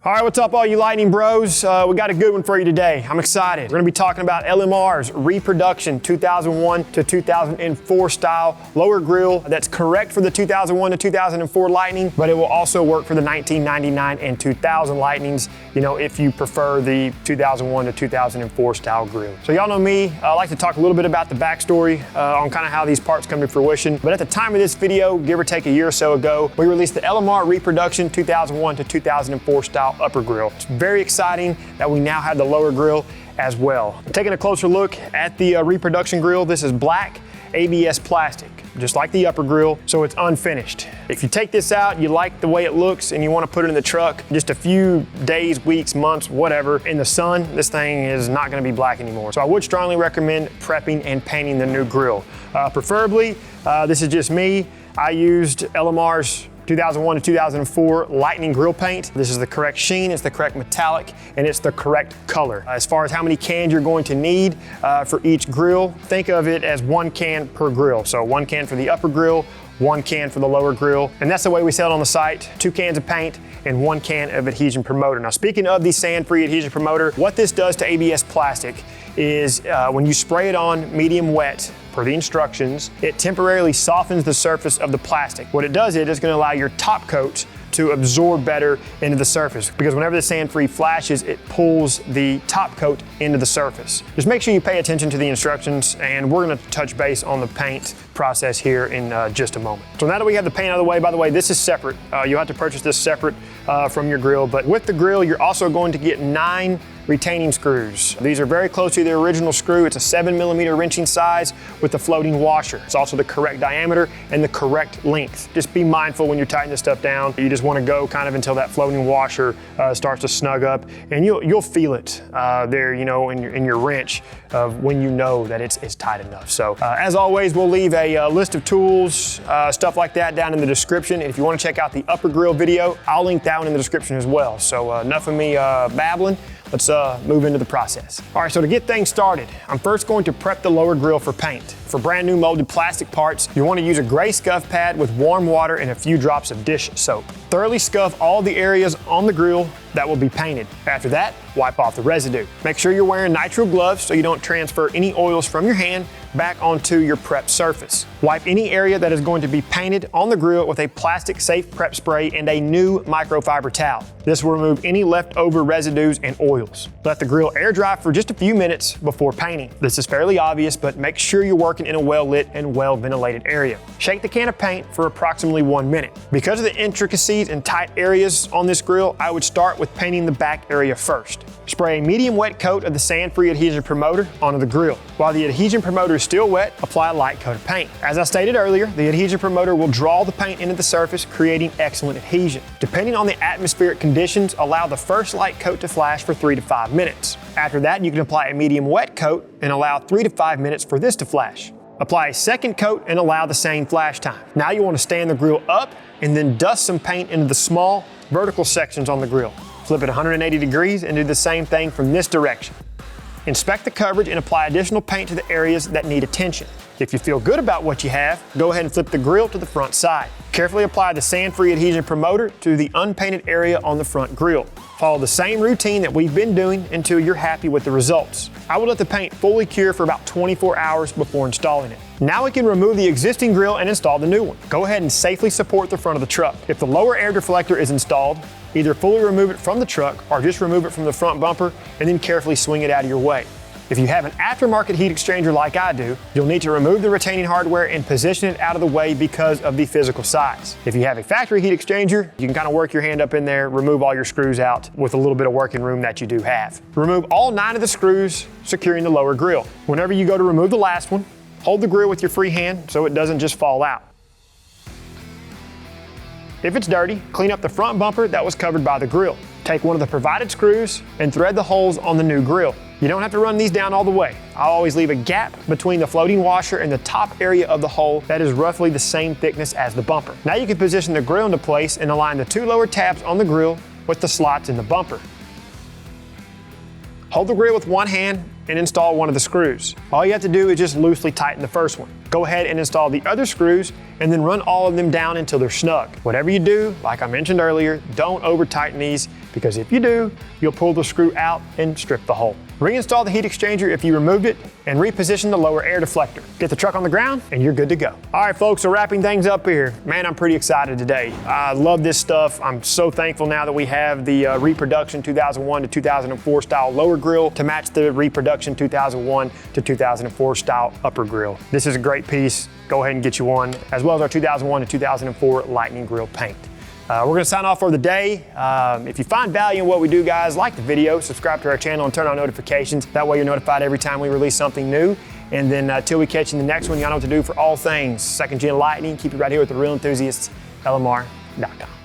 All right, what's up all you Lightning bros? We got a good one for you today. I'm excited. We're gonna be talking about LMR's Reproduction 2001 to 2004 style lower grille that's correct for the 2001 to 2004 Lightning, but it will also work for the 1999 and 2000 Lightnings, you know, if you prefer the 2001 to 2004 style grille. So y'all know me, I like to talk a little bit about the backstory on kind of how these parts come to fruition. But at the time of this video, give or take a year or so ago, we released the LMR Reproduction 2001 to 2004 style upper grille. It's very exciting that we now have the lower grille as well. Taking a closer look at the Reproduction grille, this is black ABS plastic, just like the upper grille, so it's unfinished. If you take this out, you like the way it looks and you want to put it in the truck, just a few days, weeks, months, whatever, in the sun, this thing is not going to be black anymore. So I would strongly recommend prepping and painting the new grille. Preferably, this is just me, I used LMR's 2001 to 2004 Lightning grill paint. This is the correct sheen, it's the correct metallic, and it's the correct color. As far as how many cans you're going to need for each grill, think of it as 1 can per grill. So 1 can for the upper grill, 1 can for the lower grill, and that's the way we sell it on the site. 2 cans of paint and 1 can of adhesion promoter. Now speaking of the sand-free adhesion promoter, what this does to ABS plastic is when you spray it on medium wet, per the instructions, it temporarily softens the surface of the plastic. What it does is it's going to allow your top coat to absorb better into the surface, because whenever the sand-free flashes, it pulls the top coat into the surface. Just make sure you pay attention to the instructions, and we're going to touch base on the paint process here in just a moment. So now that we have the paint out of the way, by the way, this is separate. You'll have to purchase this separate from your grill, but with the grill, you're also going to get 9 retaining screws. These are very close to the original screw. It's a 7mm wrenching size with a floating washer. It's also the correct diameter and the correct length. Just be mindful when you're tightening this stuff down. You just want to go kind of until that floating washer starts to snug up, and you'll feel it there, you know, in your wrench of when you know that it's tight enough. So as always, we'll leave a list of tools, stuff like that down in the description. And if you want to check out the upper grill video, I'll link that one in the description as well. So enough of me babbling. Let's move into the process. All right, so to get things started, I'm first going to prep the lower grill for paint. For brand new molded plastic parts, you want to use a gray scuff pad with warm water and a few drops of dish soap. Thoroughly scuff all the areas on the grill that will be painted. After that, wipe off the residue. Make sure you're wearing nitrile gloves so you don't transfer any oils from your hand back onto your prep surface. Wipe any area that is going to be painted on the grill with a plastic safe prep spray and a new microfiber towel. This will remove any leftover residues and oils. Let the grill air dry for just a few minutes before painting. This is fairly obvious, but make sure you're working in a well-lit and well-ventilated area. Shake the can of paint for approximately 1 minute. Because of the intricacies and tight areas on this grill, I would start with painting the back area first. Spray a medium wet coat of the sand-free adhesion promoter onto the grill. While the adhesion promoter is still wet, apply a light coat of paint. As I stated earlier, the adhesion promoter will draw the paint into the surface, creating excellent adhesion. Depending on the atmospheric conditions, allow the first light coat to flash for 3 to 5 minutes. After that, you can apply a medium wet coat and allow 3 to 5 minutes for this to flash. Apply a second coat and allow the same flash time. Now you want to stand the grill up and then dust some paint into the small vertical sections on the grill. Flip it 180 degrees and do the same thing from this direction. Inspect the coverage and apply additional paint to the areas that need attention. If you feel good about what you have, go ahead and flip the grill to the front side. Carefully apply the sand-free adhesion promoter to the unpainted area on the front grill. Follow the same routine that we've been doing until you're happy with the results. I would let the paint fully cure for about 24 hours before installing it. Now we can remove the existing grill and install the new one. Go ahead and safely support the front of the truck. If the lower air deflector is installed, either fully remove it from the truck or just remove it from the front bumper and then carefully swing it out of your way. If you have an aftermarket heat exchanger like I do, you'll need to remove the retaining hardware and position it out of the way because of the physical size. If you have a factory heat exchanger, you can kind of work your hand up in there, remove all your screws out with a little bit of working room that you do have. Remove all 9 of the screws securing the lower grill. Whenever you go to remove the last one, hold the grill with your free hand so it doesn't just fall out. If it's dirty, clean up the front bumper that was covered by the grill. Take one of the provided screws and thread the holes on the new grill. You don't have to run these down all the way. I'll always leave a gap between the floating washer and the top area of the hole that is roughly the same thickness as the bumper. Now you can position the grill into place and align the 2 lower tabs on the grill with the slots in the bumper. Hold the grill with one hand and install one of the screws. All you have to do is just loosely tighten the first one. Go ahead and install the other screws and then run all of them down until they're snug. Whatever you do, like I mentioned earlier, don't over tighten these because if you do, you'll pull the screw out and strip the hole. Reinstall the heat exchanger if you removed it, and reposition the lower air deflector. Get the truck on the ground, and you're good to go. All right, folks, so wrapping things up here. Man, I'm pretty excited today. I love this stuff. I'm so thankful now that we have the Reproduction 2001 to 2004 style lower grill to match the Reproduction 2001 to 2004 style upper grill. This is a great piece. Go ahead and get you one, as well as our 2001 to 2004 Lightning grill paint. We're gonna sign off for the day. If you find value in what we do, guys, like the video, subscribe to our channel, and turn on notifications. That way you're notified every time we release something new. And then till we catch you in the next one, y'all know what to do for all things second gen Lightning. Keep it right here with the real enthusiasts, LMR.com.